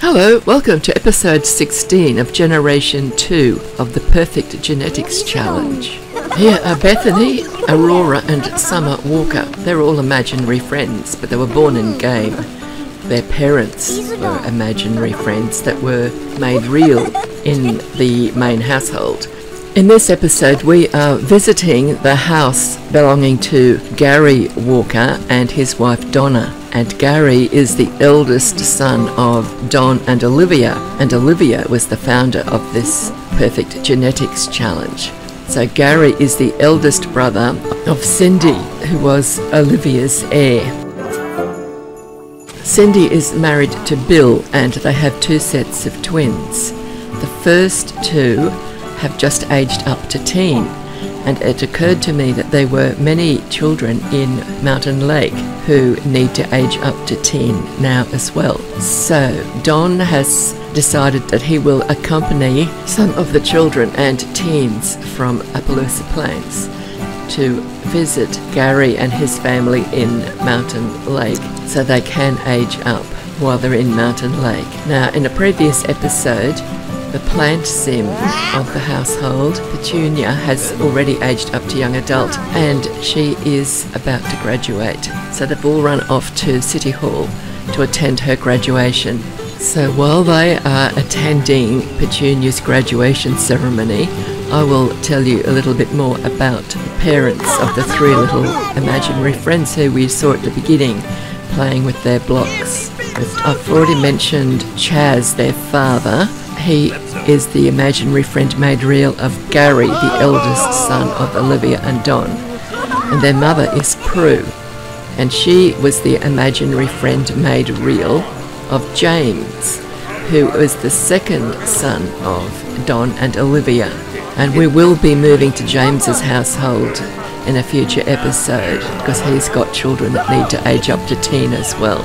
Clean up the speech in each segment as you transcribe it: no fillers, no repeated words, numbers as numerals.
Hello, welcome to episode 16 of Generation 2 of the Perfect Genetics Challenge. Here are Bethany, Aurora and Summer Walker. They're all imaginary friends, but they were born in game. Their parents were imaginary friends that were made real in the main household. In this episode we are visiting the house belonging to Gary Walker and his wife Donna. And Gary is the eldest son of Don and Olivia was the founder of this Perfect Genetics Challenge. So Gary is the eldest brother of Cindy, who was Olivia's heir. Cindy is married to Bill and they have two sets of twins. The first two have just aged up to teen, and it occurred to me that there were many children in Mountain Lake who need to age up to teen now as well. So Don has decided that he will accompany some of the children and teens from Appaloosa Plains to visit Gary and his family in Mountain Lake so they can age up while they're in Mountain Lake. Now, in a previous episode, the plant sim of the household, Petunia, has already aged up to young adult and she is about to graduate. So they've all run off to City Hall to attend her graduation. So while they are attending Petunia's graduation ceremony, I will tell you a little bit more about the parents of the three little imaginary friends who we saw at the beginning playing with their blocks. I've already mentioned Chaz, their father. He is the imaginary friend made real of Gary, the eldest son of Olivia and Don. And their mother is Prue, and she was the imaginary friend made real of James, who was the second son of Don and Olivia. And we will be moving to James's household in a future episode because he's got children that need to age up to teen as well.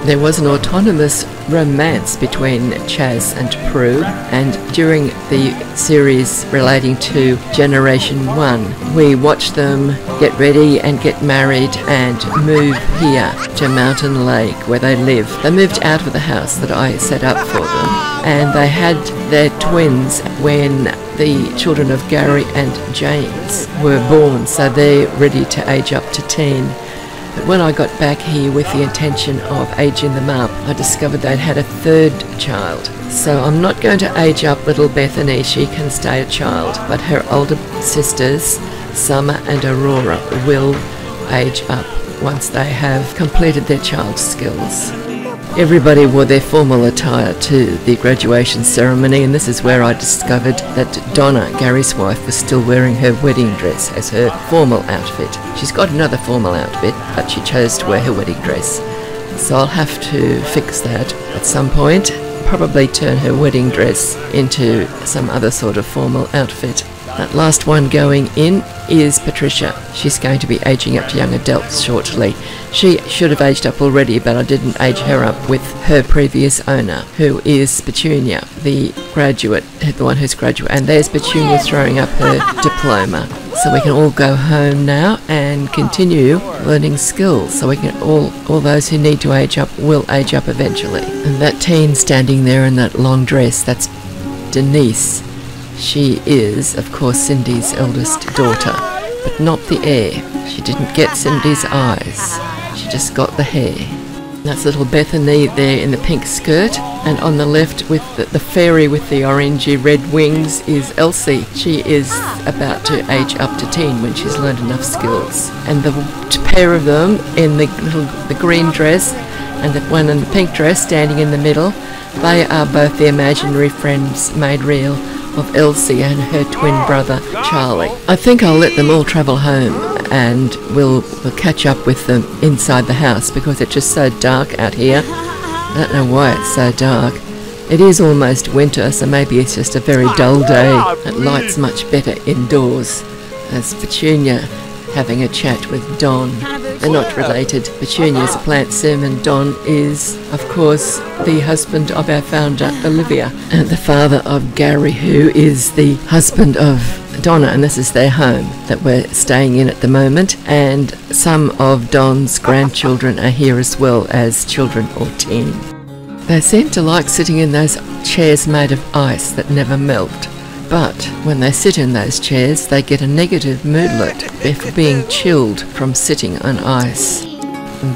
There was an autonomous romance between Chaz and Prue, and during the series relating to Generation 1, we watched them get ready and get married and move here to Mountain Lake where they live. They moved out of the house that I set up for them, and they had their twins when the children of Gary and James were born, so they're ready to age up to teen. But when I got back here with the intention of aging them up, I discovered they'd had a third child. So I'm not going to age up little Bethany, she can stay a child, but her older sisters, Summer and Aurora, will age up once they have completed their child skills. Everybody wore their formal attire to the graduation ceremony, and this is where I discovered that Donna, Gary's wife, was still wearing her wedding dress as her formal outfit. She's got another formal outfit, but she chose to wear her wedding dress. So I'll have to fix that at some point, probably turn her wedding dress into some other sort of formal outfit. That last one going in is Patricia. She's going to be aging up to young adults shortly. She should have aged up already, but I didn't age her up with her previous owner, who is Petunia, the graduate, the one who's graduate. And there's Petunia throwing up her diploma. So we can all go home now and continue learning skills. So we can all those who need to age up will age up eventually. And that teen standing there in that long dress, that's Denise. She is, of course, Cindy's eldest daughter, but not the heir. She didn't get Cindy's eyes. She just got the hair. That's little Bethany there in the pink skirt, and on the left with the fairy with the orangey red wings is Elsie. She is about to age up to teen when she's learned enough skills. And the pair of them in the green dress and the one in the pink dress standing in the middle, they are both the imaginary friends made real of Elsie and her twin brother Charlie. I think I'll let them all travel home and we'll catch up with them inside the house because it's just so dark out here. I don't know why it's so dark. It is almost winter, so maybe it's just a very dull day. It lights much better indoors. There's Petunia having a chat with Don. They're not related. Petunia is a plant sim and Don is, of course, the husband of our founder, Olivia, and the father of Gary, who is the husband of Donna, and this is their home that we're staying in at the moment. And some of Don's grandchildren are here as well as children or teen. They seem to like sitting in those chairs made of ice that never melt. But when they sit in those chairs, they get a negative moodlet for being chilled from sitting on ice.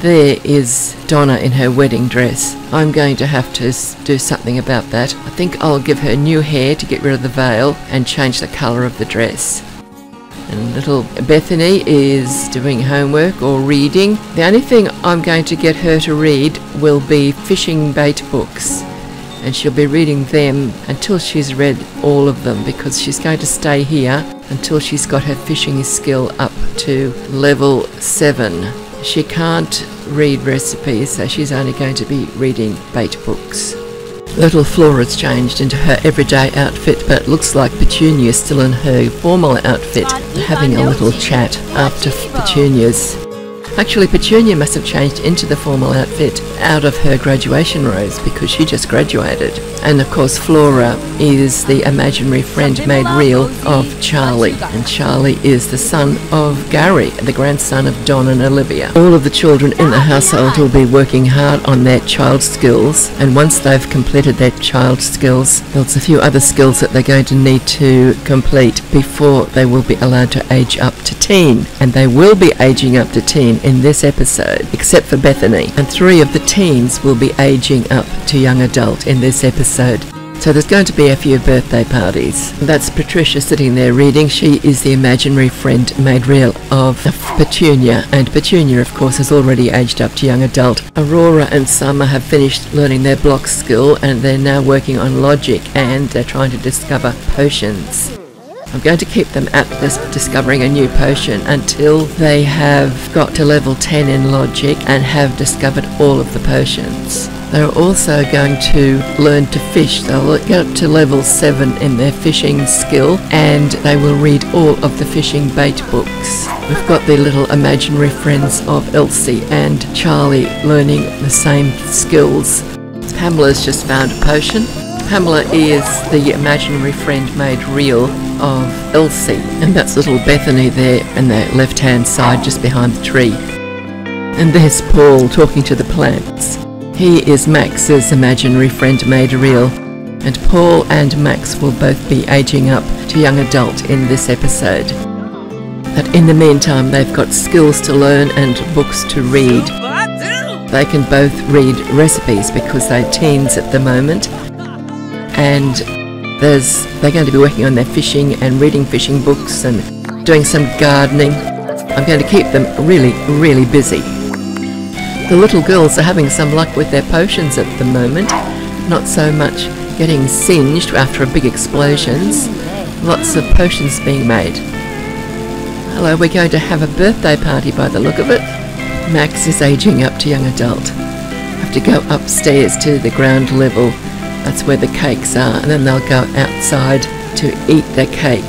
There is Donna in her wedding dress. I'm going to have to do something about that. I think I'll give her new hair to get rid of the veil and change the colour of the dress. And little Bethany is doing homework or reading. The only thing I'm going to get her to read will be fishing bait books. And she'll be reading them until she's read all of them, because she's going to stay here until she's got her fishing skill up to level 7. She can't read recipes, so she's only going to be reading bait books. Little Flora's changed into her everyday outfit, but it looks like Petunia's still in her formal outfit, having a little chat after Petunia's. Actually, Petunia must have changed into the formal outfit out of her graduation rose, because she just graduated. And of course, Flora is the imaginary friend made real of Charlie. And Charlie is the son of Gary, the grandson of Don and Olivia. All of the children in the household will be working hard on their child skills. And once they've completed their child skills, there's a few other skills that they're going to need to complete before they will be allowed to age up to teen. And they will be aging up to teen in this episode, except for Bethany. And 3 of the teens will be aging up to young adult in this episode. So there's going to be a few birthday parties. That's Patricia sitting there reading. She is the imaginary friend made real of Petunia, and Petunia of course has already aged up to young adult. Aurora and Summer have finished learning their block skill, and they're now working on logic, and they're trying to discover potions. I'm going to keep them at this discovering a new potion until they have got to level 10 in logic and have discovered all of the potions. They're also going to learn to fish. They'll get up to level 7 in their fishing skill, and they will read all of the fishing bait books. We've got the little imaginary friends of Elsie and Charlie learning the same skills. Pamela's just found a potion. Pamela is the imaginary friend made real of Elsie, and that's little Bethany there on the left hand side just behind the tree. And there's Paul talking to the plants. He is Max's imaginary friend made real, and Paul and Max will both be aging up to young adult in this episode. But in the meantime, they've got skills to learn and books to read. They can both read recipes because they're teens at the moment, and they're going to be working on their fishing and reading fishing books and doing some gardening. I'm going to keep them really busy. The little girls are having some luck with their potions at the moment. Not so much getting singed after big explosions. Lots of potions being made. Hello, we're going to have a birthday party by the look of it. Max is aging up to young adult. Have to go upstairs to the ground level. That's where the cakes are, and then they'll go outside to eat their cake.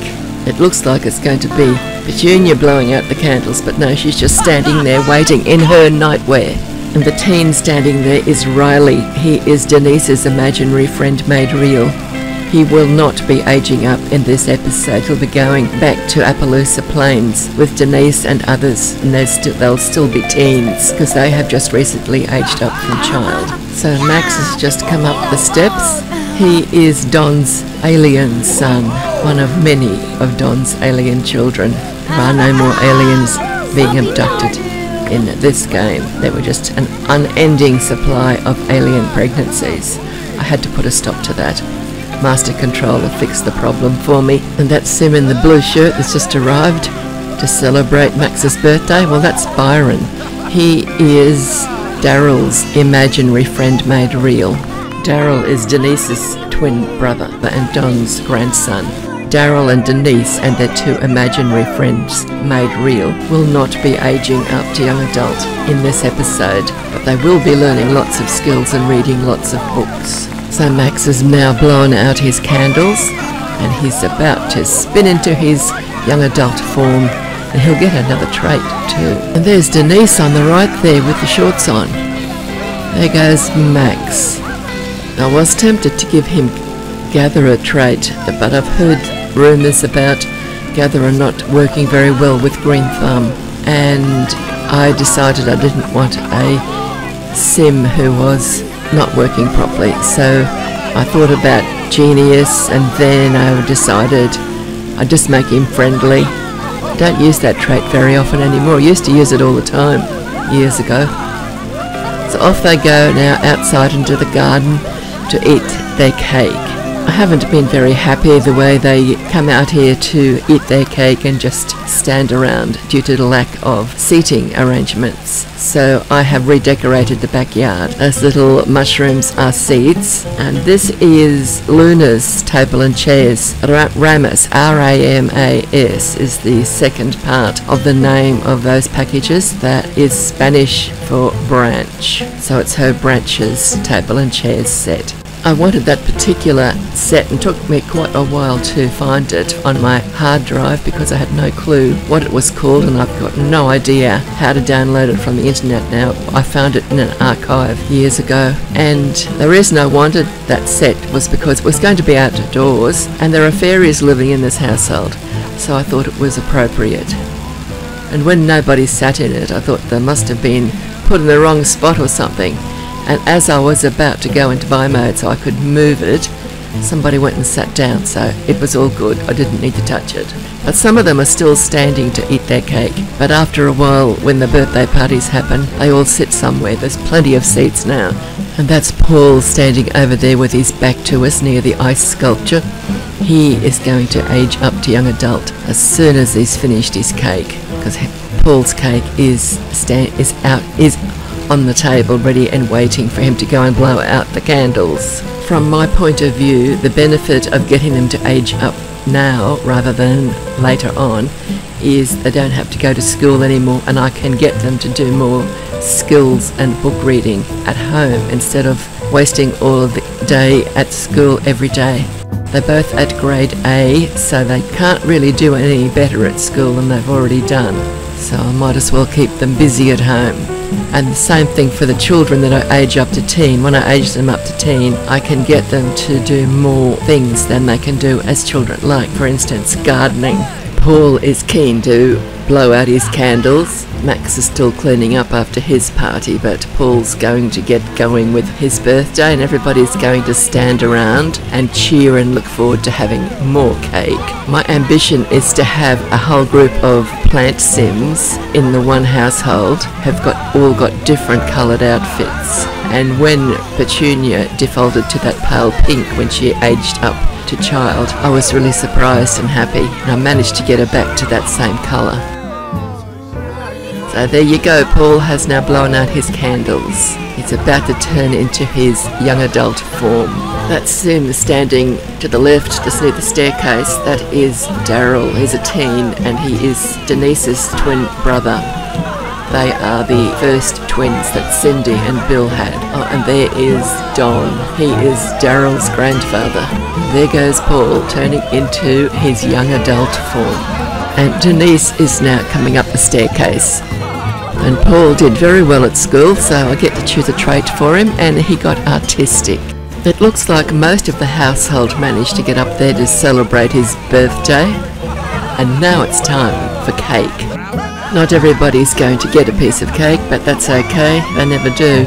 It looks like it's going to be Petunia blowing out the candles, but no, she's just standing there waiting in her nightwear. And the teen standing there is Riley. He is Denise's imaginary friend made real. He will not be aging up in this episode. He'll be going back to Appaloosa Plains with Denise and others, and they'll still be teens because they have just recently aged up from child. So Max has just come up the steps. He is Don's alien son, one of many of Don's alien children. There are no more aliens being abducted in this game. There were just an unending supply of alien pregnancies. I had to put a stop to that. Master Controller fixed the problem for me. And that's Sim in the blue shirt that's just arrived to celebrate Max's birthday. Well, that's Byron. He is Daryl's imaginary friend made real. Daryl is Denise's twin brother and Don's grandson. Daryl and Denise and their 2 imaginary friends made real will not be aging up to young adult in this episode, but they will be learning lots of skills and reading lots of books. So Max has now blown out his candles, and he's about to spin into his young adult form, and he'll get another trait too. And there's Denise on the right there with the shorts on. There goes Max. I was tempted to give him Gatherer trait, but I've heard rumours about Gatherer not working very well with Green Thumb, and I decided I didn't want a Sim who was not working properly. So I thought about genius, and then I decided I'd just make him friendly. I don't use that trait very often anymore. I used to use it all the time years ago. So off they go now outside into the garden to eat their cake. I haven't been very happy the way they come out here to eat their cake and just stand around due to the lack of seating arrangements. So I have redecorated the backyard. Those little mushrooms are seats, and this is Luna's table and chairs. Ramas, R-A-M-A-S, is the second part of the name of those packages. That is Spanish for branch. So it's her branches table and chairs set. I wanted that particular set and took me quite a while to find it on my hard drive because I had no clue what it was called, and I've got no idea how to download it from the internet now. I found it in an archive years ago, and the reason I wanted that set was because it was going to be outdoors and there are fairies living in this household, so I thought it was appropriate. And when nobody sat in it, I thought they must have been put in the wrong spot or something. And as I was about to go into buy mode so I could move it, somebody went and sat down, so it was all good. I didn't need to touch it. But some of them are still standing to eat their cake. But after a while, when the birthday parties happen, they all sit somewhere. There's plenty of seats now. And that's Paul standing over there with his back to us near the ice sculpture. He is going to age up to young adult as soon as he's finished his cake, because Paul's cake is on the table ready and waiting for him to go and blow out the candles. From my point of view, the benefit of getting them to age up now rather than later on is they don't have to go to school anymore, and I can get them to do more skills and book reading at home instead of wasting all of the day at school every day. They're both at grade A, so they can't really do any better at school than they've already done. So I might as well keep them busy at home. And the same thing for the children that I age up to teen. When I age them up to teen, I can get them to do more things than they can do as children, like, for instance, gardening. Paul is keen to blow out his candles. Max is still cleaning up after his party, but Paul's going to get going with his birthday, and everybody's going to stand around and cheer and look forward to having more cake. My ambition is to have a whole group of plant sims in the one household, have all got different coloured outfits. And when Petunia defaulted to that pale pink when she aged up to child, I was really surprised and happy, and I managed to get her back to that same colour. So there you go, Paul has now blown out his candles. He's about to turn into his young adult form. That's him standing to the left, just near the staircase. That is Daryl. He's a teen, and he is Denise's twin brother. They are the first twins that Cindy and Bill had. Oh, and there is Don. He is Daryl's grandfather. There goes Paul, turning into his young adult form. And Denise is now coming up the staircase. And Paul did very well at school, so I get to choose a trait for him, and he got artistic. It looks like most of the household managed to get up there to celebrate his birthday. And now it's time for cake. Not everybody's going to get a piece of cake, but that's okay, they never do.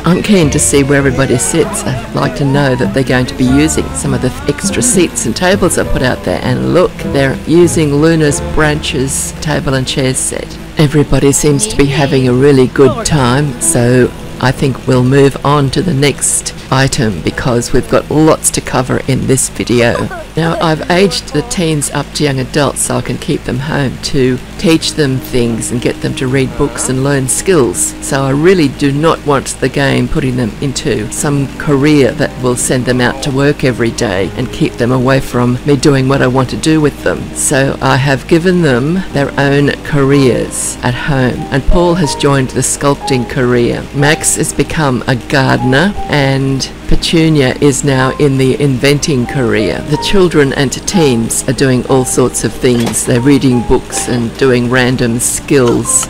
I'm keen to see where everybody sits. I'd like to know that they're going to be using some of the extra seats and tables I put out there. And look, they're using Luna's branches table and chairs set. Everybody seems to be having a really good time, so I think we'll move on to the next item because we've got lots to cover in this video. Now, I've aged the teens up to young adults so I can keep them home to teach them things and get them to read books and learn skills. So I really do not want the game putting them into some career that will send them out to work every day and keep them away from me doing what I want to do with them. So I have given them their own careers at home, and Paul has joined the sculpting career. Max has become a gardener, and Petunia is now in the inventing career. The children and teens are doing all sorts of things. They're reading books and doing random skills.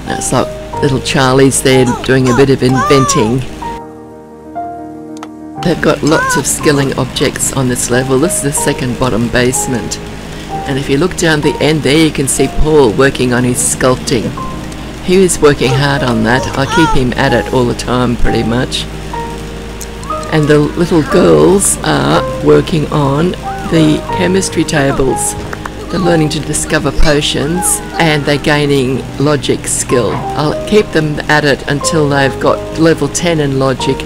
It's like little Charlie's there doing a bit of inventing. They've got lots of skilling objects on this level. This is the second bottom basement. And if you look down the end there, you can see Paul working on his sculpting. He is working hard on that. I keep him at it all the time pretty much. And the little girls are working on the chemistry tables. They're learning to discover potions and they're gaining logic skill. I'll keep them at it until they've got level 10 in logic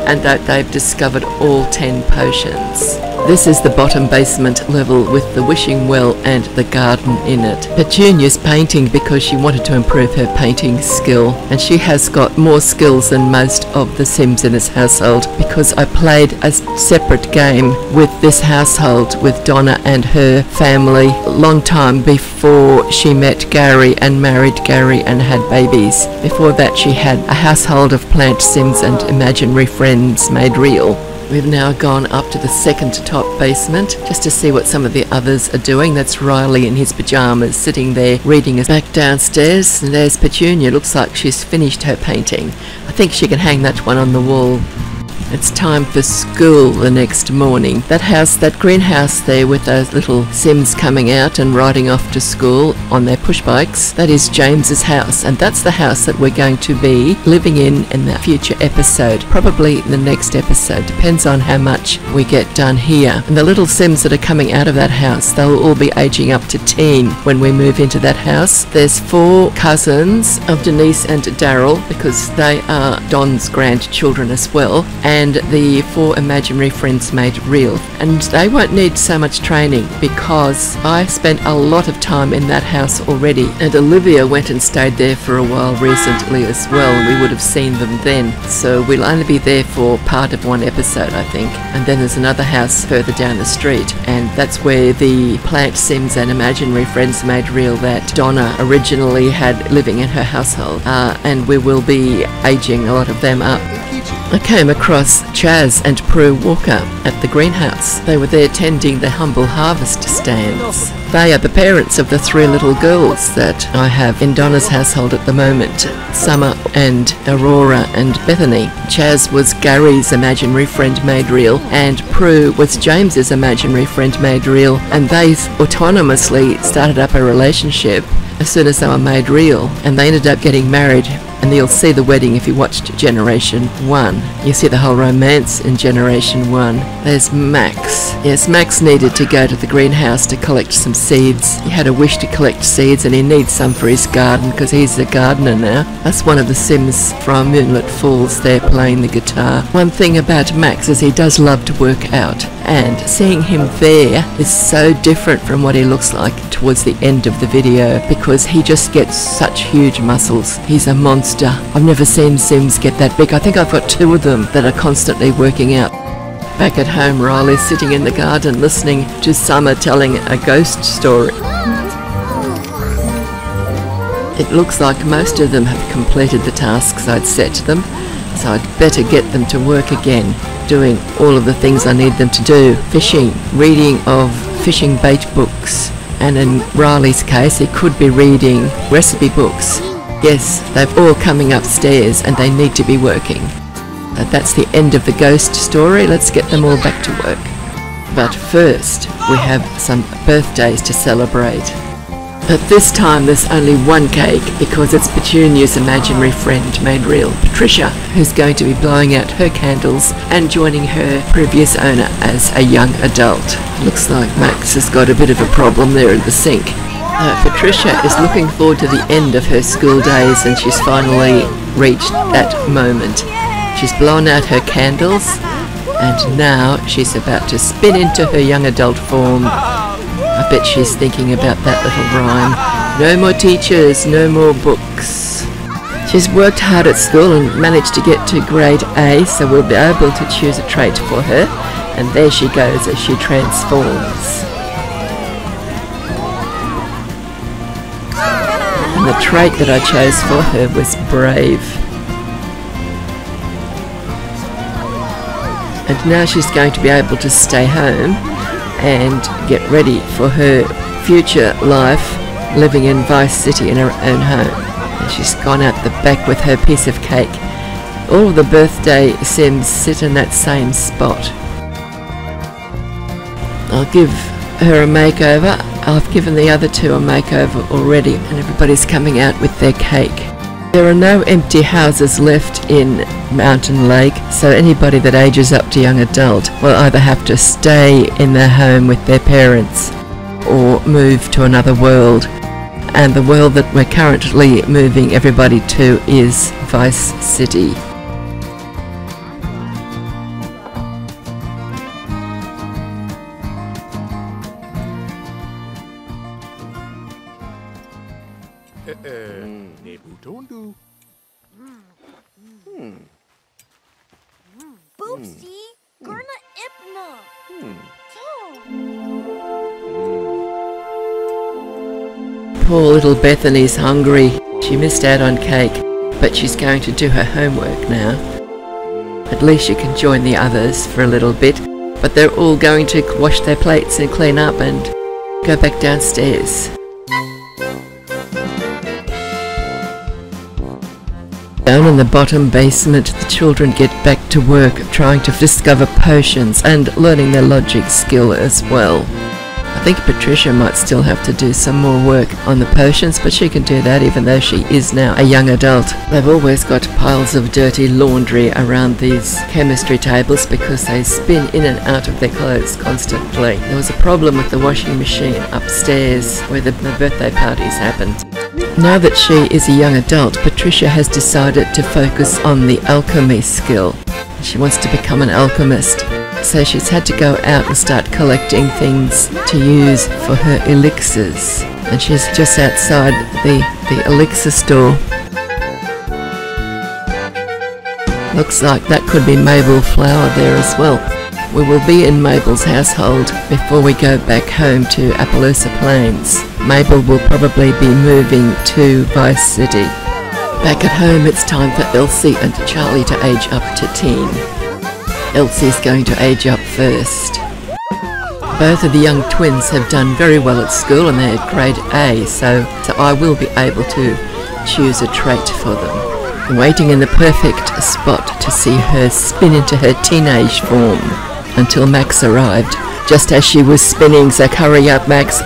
and that they've discovered all 10 potions. This is the bottom basement level with the wishing well and the garden in it. Petunia's painting because she wanted to improve her painting skill, and she has got more skills than most of the Sims in this household because I played a separate game with this household with Donna and her family a long time before she met Gary and married Gary and had babies. Before that she had a household of plant Sims and imaginary friends made real. We've now gone up to the second to top basement just to see what some of the others are doing. That's Riley in his pyjamas sitting there reading us. Back downstairs, and there's Petunia. Looks like she's finished her painting. I think she can hang that one on the wall. It's time for school the next morning. That house, that greenhouse there with those little Sims coming out and riding off to school on their push bikes, that is James's house, and that's the house that we're going to be living in the future episode, probably the next episode, depends on how much we get done here. And the little Sims that are coming out of that house, they'll all be aging up to teen when we move into that house. There's 4 cousins of Denise and Daryl because they are Don's grandchildren as well, and the 4 imaginary friends made real. And they won't need so much training because I spent a lot of time in that house already, and Olivia went and stayed there for a while recently as well. We would have seen them then, so we'll only be there for part of one episode I think. And then there's another house further down the street, and that's where the plant Sims and imaginary friends made real that Donna originally had living in her household, and we will be aging a lot of them up. I came across Chaz and Prue Walker at the greenhouse. They were there tending the humble harvest stands. They are the parents of the 3 little girls that I have in Donna's household at the moment, Summer and Aurora and Bethany. Chaz was Gary's imaginary friend made real, and Prue was James's imaginary friend made real, and they autonomously started up a relationship as soon as they were made real, and they ended up getting married. And you'll see the wedding if you watched Generation 1. You see the whole romance in Generation 1. There's Max. Yes, Max needed to go to the greenhouse to collect some seeds. He had a wish to collect seeds and he needs some for his garden because he's a gardener now. That's one of the Sims from Moonlight Falls there playing the guitar. One thing about Max is he does love to work out, and seeing him there is so different from what he looks like towards the end of the video because he just gets such huge muscles. He's a monster. I've never seen Sims get that big. I think I've got 2 of them that are constantly working out. Back at home, Riley's sitting in the garden listening to Summer telling a ghost story. It looks like most of them have completed the tasks I'd set them, so I'd better get them to work again, doing all of the things I need them to do. Fishing, reading of fishing bait books, and in Riley's case he could be reading recipe books. Yes, they're all coming upstairs and they need to be working. That's the end of the ghost story. Let's get them all back to work. But first, we have some birthdays to celebrate. But this time there's only one cake because it's Petunia's imaginary friend made real, Patricia, who's going to be blowing out her candles and joining her previous owner as a young adult. Looks like Max has got a bit of a problem there in the sink. Patricia is looking forward to the end of her school days, and she's finally reached that moment. She's blown out her candles and now she's about to spin into her young adult form. I bet she's thinking about that little rhyme. No more teachers, no more books. She's worked hard at school and managed to get to grade A, so we'll be able to choose a trait for her. And there she goes as she transforms. And the trait that I chose for her was brave. And now she's going to be able to stay home and get ready for her future life living in Vice City in her own home. And she's gone out the back with her piece of cake. All of the birthday Sims sit in that same spot. I'll give her a makeover. I've given the other 2 a makeover already, and everybody's coming out with their cake. There are no empty houses left in Mountain Lake, so anybody that ages up to young adult will either have to stay in their home with their parents or move to another world. And the world that we're currently moving everybody to is Vice City. Boopsie, Gurna Ipna. Poor little Bethany's hungry. She missed out on cake, but she's going to do her homework now. At least she can join the others for a little bit, but they're all going to wash their plates and clean up and go back downstairs. Down in the bottom basement, the children get back to work trying to discover potions and learning their logic skill as well. I think Patricia might still have to do some more work on the potions, but she can do that even though she is now a young adult. They've always got piles of dirty laundry around these chemistry tables because they spin in and out of their clothes constantly. There was a problem with the washing machine upstairs where the birthday parties happened. Now that she is a young adult, Patricia has decided to focus on the alchemy skill. She wants to become an alchemist, so she's had to go out and start collecting things to use for her elixirs. And she's just outside the elixir store. Looks like that could be Mabel Flower there as well. We will be in Mabel's household before we go back home to Appaloosa Plains. Mabel will probably be moving to Vice City. Back at home, it's time for Elsie and Charlie to age up to teen. Elsie's going to age up first. Both of the young twins have done very well at school and they're grade A, so I will be able to choose a trait for them. I'm waiting in the perfect spot to see her spin into her teenage form until Max arrived, just as she was spinning, so hurry up, Max.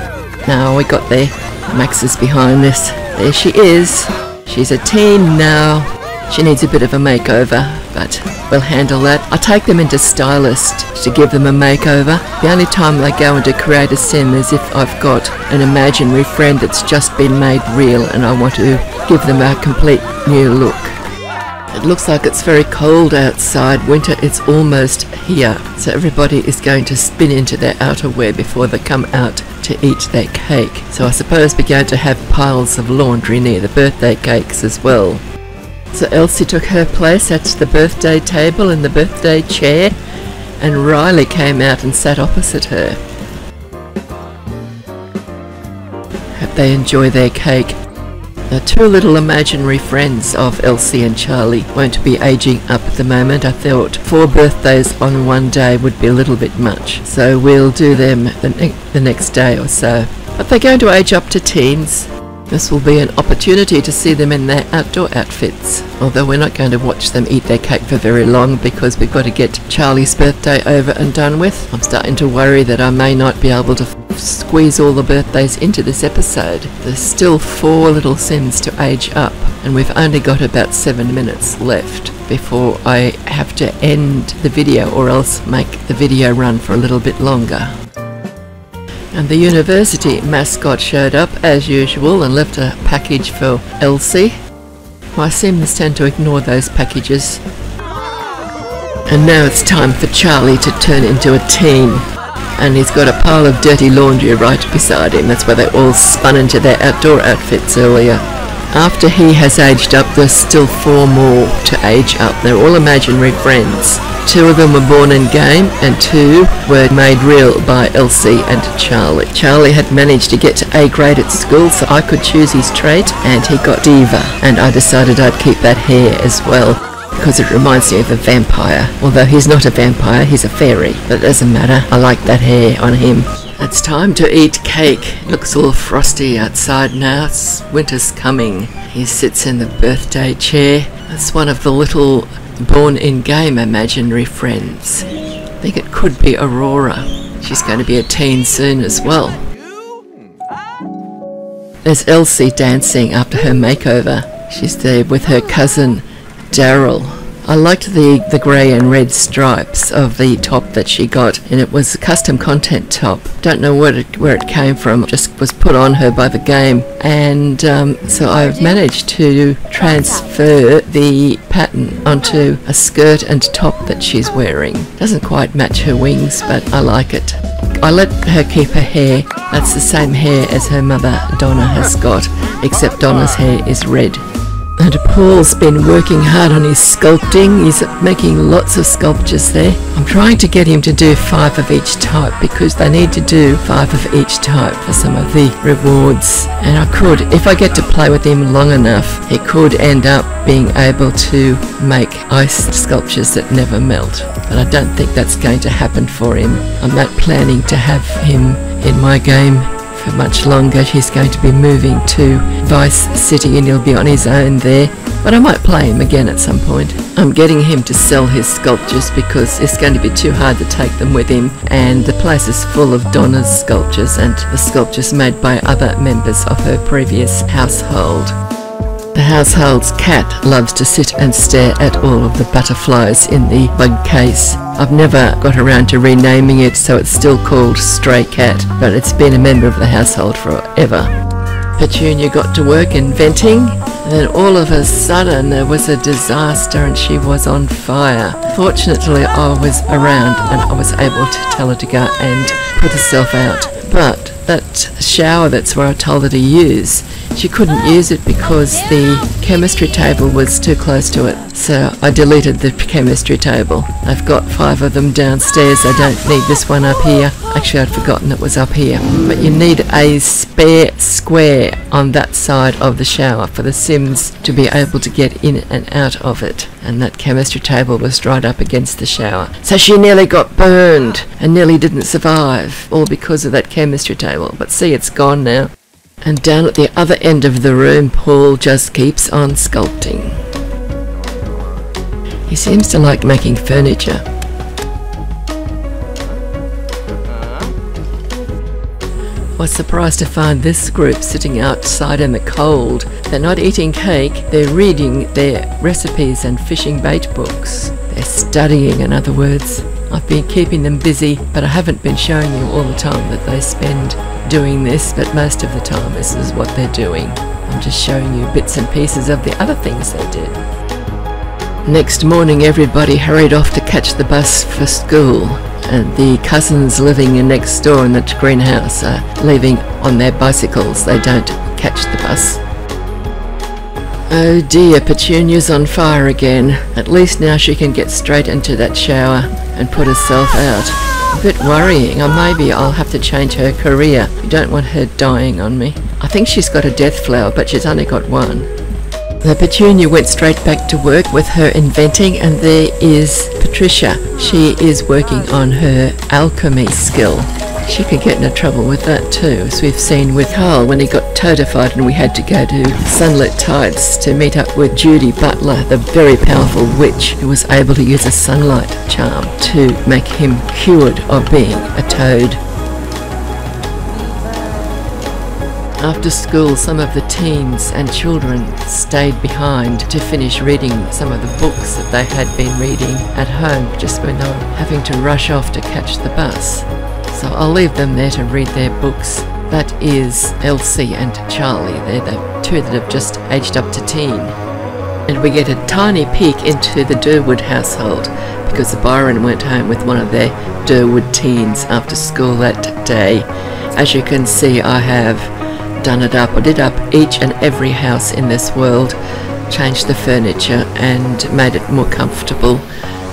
Now we got there. Max is behind this. There she is. She's a teen now. She needs a bit of a makeover, but we'll handle that. I take them into stylist to give them a makeover. The only time they go into create a sim is if I've got an imaginary friend that's just been made real and I want to give them a complete new look. It looks like it's very cold outside. Winter is almost here, so everybody is going to spin into their outerwear before they come out to eat their cake. So I suppose we're going to have piles of laundry near the birthday cakes as well. So Elsie took her place at the birthday table in the birthday chair, and Riley came out and sat opposite her. Hope they enjoy their cake. The two little imaginary friends of Elsie and Charlie won't be aging up at the moment. I thought 4 birthdays on one day would be a little bit much, so we'll do them the next day or so. But they're going to age up to teens. This will be an opportunity to see them in their outdoor outfits, although we're not going to watch them eat their cake for very long because we've got to get Charlie's birthday over and done with. I'm starting to worry that I may not be able to squeeze all the birthdays into this episode. There's still 4 little Sims to age up, and we've only got about 7 minutes left before I have to end the video or else make the video run for a little bit longer. And the university mascot showed up as usual and left a package for Elsie. My Sims tend to ignore those packages. And now it's time for Charlie to turn into a teen. And he's got a pile of dirty laundry right beside him. That's where they all spun into their outdoor outfits earlier. After he has aged up, there's still 4 more to age up. They're all imaginary friends. 2 of them were born in game and 2 were made real by Elsie and Charlie. Charlie had managed to get to A grade at school, so I could choose his trait, and he got diva, and I decided I'd keep that hair as well because it reminds me of a vampire. Although he's not a vampire, he's a fairy, but it doesn't matter. I like that hair on him. It's time to eat cake. It looks all frosty outside now. Winter's coming. He sits in the birthday chair. That's one of the little born-in-game imaginary friends. I think it could be Aurora. She's going to be a teen soon as well. There's Elsie dancing after her makeover. She's there with her cousin Daryl. I liked the grey and red stripes of the top that she got, and it was a custom content top. Don't know where it came from, just was put on her by the game, and so I've managed to transfer the pattern onto a skirt and top that she's wearing. Doesn't quite match her wings, but I like it. I let her keep her hair. That's the same hair as her mother Donna has got, except Donna's hair is red. And Paul's been working hard on his sculpting. He's making lots of sculptures there. I'm trying to get him to do 5 of each type, because they need to do 5 of each type for some of the rewards. And I could, if I get to play with him long enough, he could end up being able to make ice sculptures that never melt. But I don't think that's going to happen for him. I'm not planning to have him in my game for much longer. He's going to be moving to Vice City and he'll be on his own there, but I might play him again at some point. I'm getting him to sell his sculptures because it's going to be too hard to take them with him, and the place is full of Donna's sculptures and the sculptures made by other members of her previous household. The household's cat loves to sit and stare at all of the butterflies in the bug case. I've never got around to renaming it, so it's still called Stray Cat, but it's been a member of the household forever. Petunia got to work inventing, and then all of a sudden there was a disaster and she was on fire. Fortunately, I was around and I was able to tell her to go and put herself out. But that shower that's where I told her to use, she couldn't use it because the chemistry table was too close to it. So I deleted the chemistry table. I've got 5 of them downstairs. I don't need this one up here. Actually, I'd forgotten it was up here. But you need a spare square on that side of the shower for the Sims to be able to get in and out of it. And that chemistry table was right up against the shower. So she nearly got burned and nearly didn't survive, all because of that chemistry table. But see, it's gone now. And down at the other end of the room, Paul just keeps on sculpting. He seems to like making furniture. I was surprised to find this group sitting outside in the cold. They're not eating cake, they're reading their recipes and fishing bait books. They're studying, in other words. I've been keeping them busy, but I haven't been showing you all the time that they spend doing this, but most of the time this is what they're doing. I'm just showing you bits and pieces of the other things they did. Next morning everybody hurried off to catch the bus for school, and the cousins living in next door in the greenhouse are leaving on their bicycles. They don't catch the bus. Oh dear, Petunia's on fire again. At least now she can get straight into that shower and put herself out. A bit worrying, or maybe I'll have to change her career. You don't want her dying on me. I think she's got a death flower, but she's only got one. The Petunia went straight back to work with her inventing, and there is Patricia. She is working on her alchemy skill. She could get into trouble with that too, as we've seen with Carl when he got toadified and we had to go to Sunlit Tides to meet up with Judy Butler, the very powerful witch who was able to use a sunlight charm to make him cured of being a toad. After school, some of the teens and children stayed behind to finish reading some of the books that they had been reading at home just when they were having to rush off to catch the bus. So I'll leave them there to read their books. That is Elsie and Charlie. They're the 2 that have just aged up to teen. And we get a tiny peek into the Durwood household because Byron went home with one of their Durwood teens after school that day. As you can see, I have done it up. I did up each and every house in this world, changed the furniture and made it more comfortable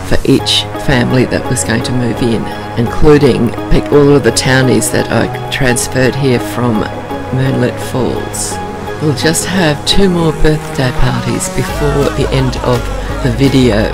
for each family that was going to move in, including all of the townies that I transferred here from Moonlight Falls. We'll just have 2 more birthday parties before the end of the video.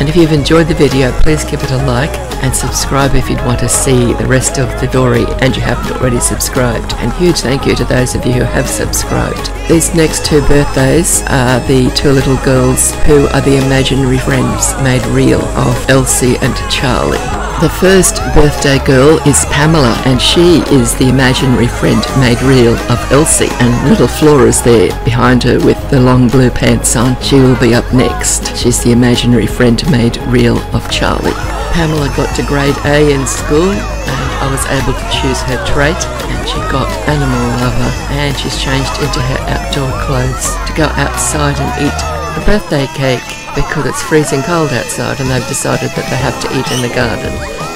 And if you've enjoyed the video, please give it a like and subscribe if you'd want to see the rest of the story and you haven't already subscribed. And huge thank you to those of you who have subscribed. These next 2 birthdays are the 2 little girls who are the imaginary friends made real of Elsie and Charlie. The first birthday girl is Pamela, and she is the imaginary friend made real of Elsie, and little Flora's there behind her with the long blue pants on. She will be up next. She's the imaginary friend made real of Charlie. Pamela got to grade A in school, and I was able to choose her trait, and she got animal lover, and she's changed into her outdoor clothes to go outside and eat the birthday cake because it's freezing cold outside and they've decided that they have to eat in the garden.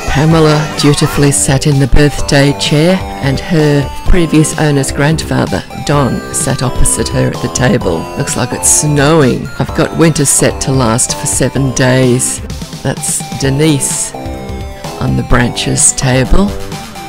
Pamela dutifully sat in the birthday chair, and her previous owner's grandfather, Don, sat opposite her at the table. Looks like it's snowing. I've got winter set to last for 7 days. That's Denise on the branches table.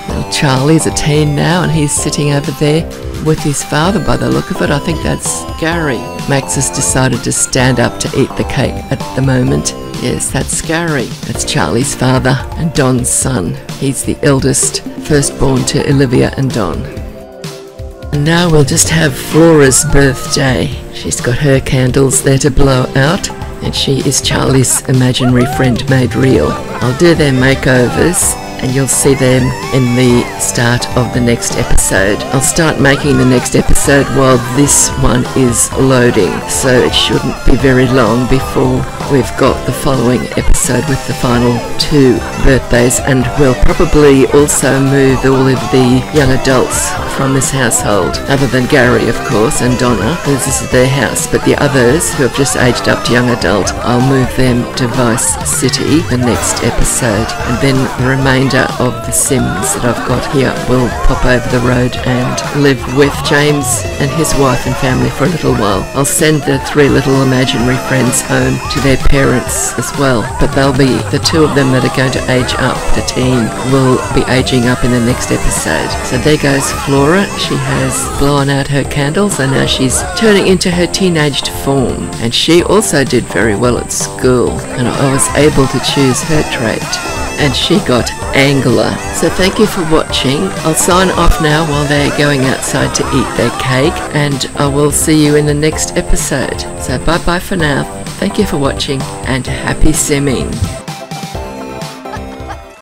Little Charlie's a teen now, and he's sitting over there with his father by the look of it. I think that's Gary. Max has decided to stand up to eat the cake at the moment. Yes, that's Gary. That's Charlie's father and Don's son. He's the eldest, firstborn to Olivia and Don. And now we'll just have Flora's birthday. She's got her candles there to blow out, and she is Charlie's imaginary friend made real. I'll do their makeovers, and you'll see them in the start of the next episode. I'll start making the next episode while this one is loading, so it shouldn't be very long before we've got the following episode with the final 2 birthdays, and we'll probably also move all of the young adults from this household, other than Gary, of course, and Donna, because this is their house, but the others who have just aged up to young adult, I'll move them to Vice City the next episode, and then the remainder of the Sims that I've got here will pop over the road and live with James and his wife and family for a little while. I'll send the 3 little imaginary friends home to their parents as well, but they'll be the 2 of them that are going to age up. The teen will be aging up in the next episode. So there goes Flora. She has blown out her candles, and now she's turning into her teenaged form, and she also did very well at school, and I was able to choose her trait, and she got Angler. So thank you for watching. I'll sign off now while they're going outside to eat their cake, and I will see you in the next episode. So bye bye for now. Thank you for watching, and happy simming.